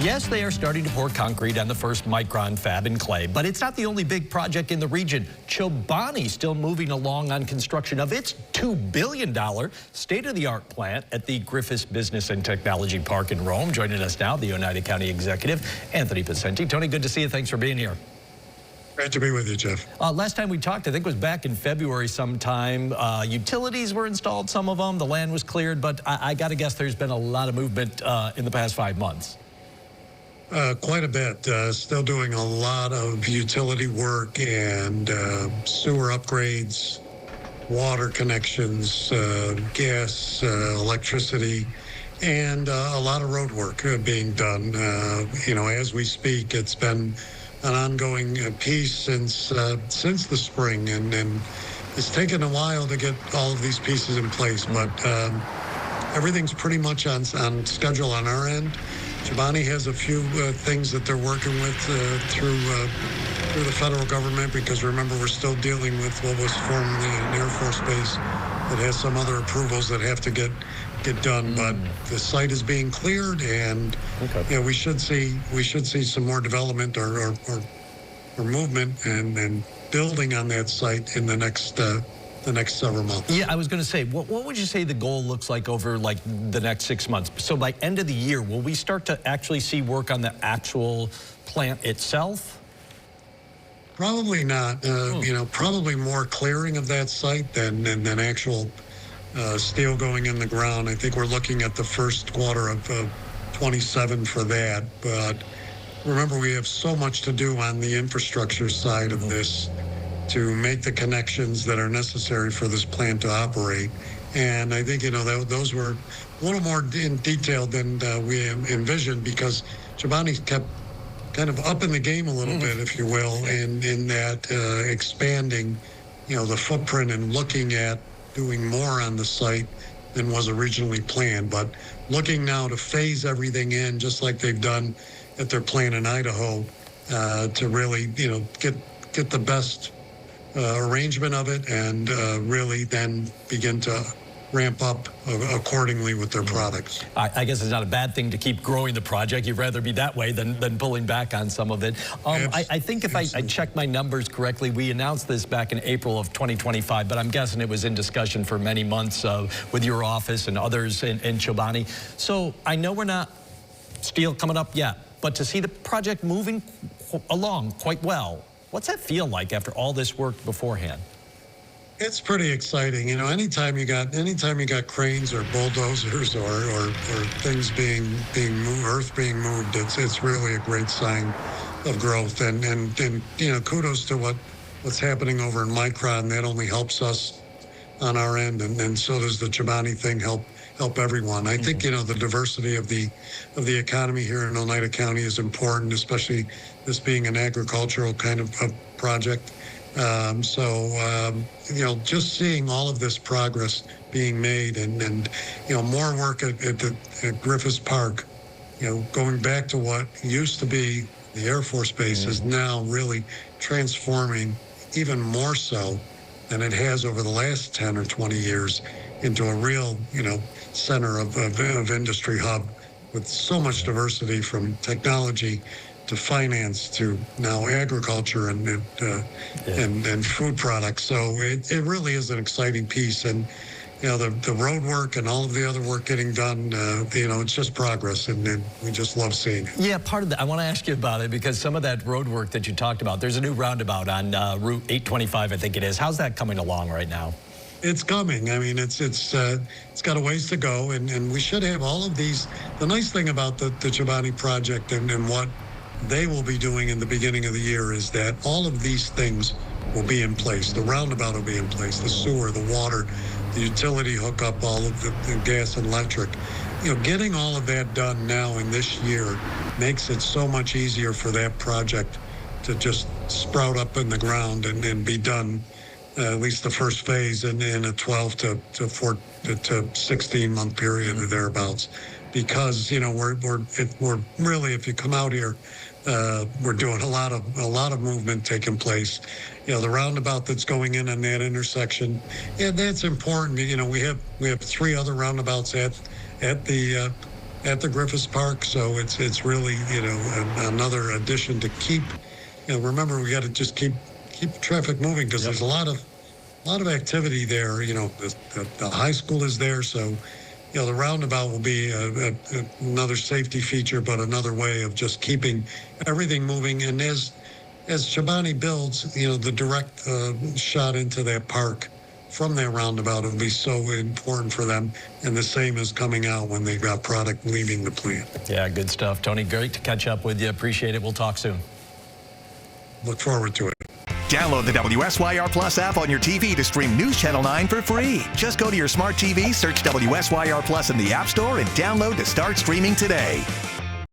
Yes, they are starting to pour concrete on the first micron fab in clay, but it's not the only big project in the region. Chobani still moving along on construction of its $2 billion state-of-the-art plant at the Griffiss Business and Technology Park in Rome. Joining us now, the Oneida County Executive, Anthony Pacenti. Tony, good to see you. Thanks for being here. Great to be with you, Jeff. Last time we talked, I think it was back in February sometime. Utilities were installed, some of them. The land was cleared, but I got to guess there's been a lot of movement in the past 5 months. Quite a bit. Still doing a lot of utility work and sewer upgrades, water connections, gas, electricity, and a lot of road work being done. As we speak, it's been an ongoing piece since the spring, and it's taken a while to get all of these pieces in place, but everything's pretty much on schedule on our end. Chobani has a few things that they're working with through the federal government, because remember, we're still dealing with what was formerly an Air Force base that has some other approvals that have to get done. But the site is being cleared, and we should see some more development or movement and building on that site in the next several months. Yeah, I was going to say, what would you say the goal looks like over the next 6 months? So by end of the year, will we start to actually see work on the actual plant itself? Probably not. Probably more clearing of that site than actual steel going in the ground. I think we're looking at the first quarter of 27 for that. But remember, we have so much to do on the infrastructure side of this to make the connections that are necessary for this plant to operate. And I think, those were a little more in detail than we envisioned, because Chobani kept kind of up in the game a little bit, if you will, in that expanding, the footprint and looking at doing more on the site than was originally planned. But looking now to phase everything in, just like they've done at their plant in Idaho, to really, get the best arrangement of it, and really then begin to ramp up accordingly with their products. I guess it's not a bad thing to keep growing the project. You'd rather be that way than pulling back on some of it. I think if I check my numbers correctly, we announced this back in April of 2025, but I'm guessing it was in discussion for many months with your office and others in Chobani. So I know we're not steel coming up yet, but to see the project moving along quite well, what's that feel like after all this work beforehand? It's pretty exciting. Anytime you got cranes or bulldozers or things being moved, earth being moved, it's really a great sign of growth. And kudos to what's happening over in Micron. That only helps us on our end, and so does the Chobani thing help everyone. I think the diversity of the economy here in Oneida County is important, especially this being an agricultural kind of project. Just seeing all of this progress being made, and more work at Griffiss Park, going back to what used to be the Air Force Base is now really transforming even more so than it has over the last 10 or 20 years into a real, center of industry hub with so much diversity, from technology to finance to now agriculture and food products. So it really is an exciting piece. And the road work and all of the other work getting done, it's just progress, and we just love seeing it. Yeah, part of that, I want to ask you about it, because some of that road work that you talked about, there's a new roundabout on Route 825, I think it is. How's that coming along right now? It's coming. I mean, it's got a ways to go, and we should have all of these. The nice thing about the Chobani project and what they will be doing in the beginning of the year is that all of these things will be in place. The roundabout will be in place, the sewer, the water, the utility hookup, all of the gas and electric. Getting all of that done now in this year makes it so much easier for that project to just sprout up in the ground and be done, at least the first phase, in a 12 to 16 month period or thereabouts. Because we're really, if you come out here, we're doing a lot of movement taking place. The roundabout that's going in on that intersection, and that's important. We have 3 other roundabouts at the at the Griffiss Park. So it's really, another addition to keep. Remember, we got to just keep traffic moving because there's a lot of activity there. The high school is there, so the roundabout will be another safety feature, but another way of just keeping everything moving. And as Chobani builds, the direct shot into that park from that roundabout will be so important for them. And the same is coming out when they've got product leaving the plant. Yeah, good stuff. Tony, great to catch up with you. Appreciate it. We'll talk soon. Look forward to it. Download the WSYR Plus app on your TV to stream News Channel 9 for free. Just go to your smart TV, search WSYR Plus in the App Store, and download to start streaming today.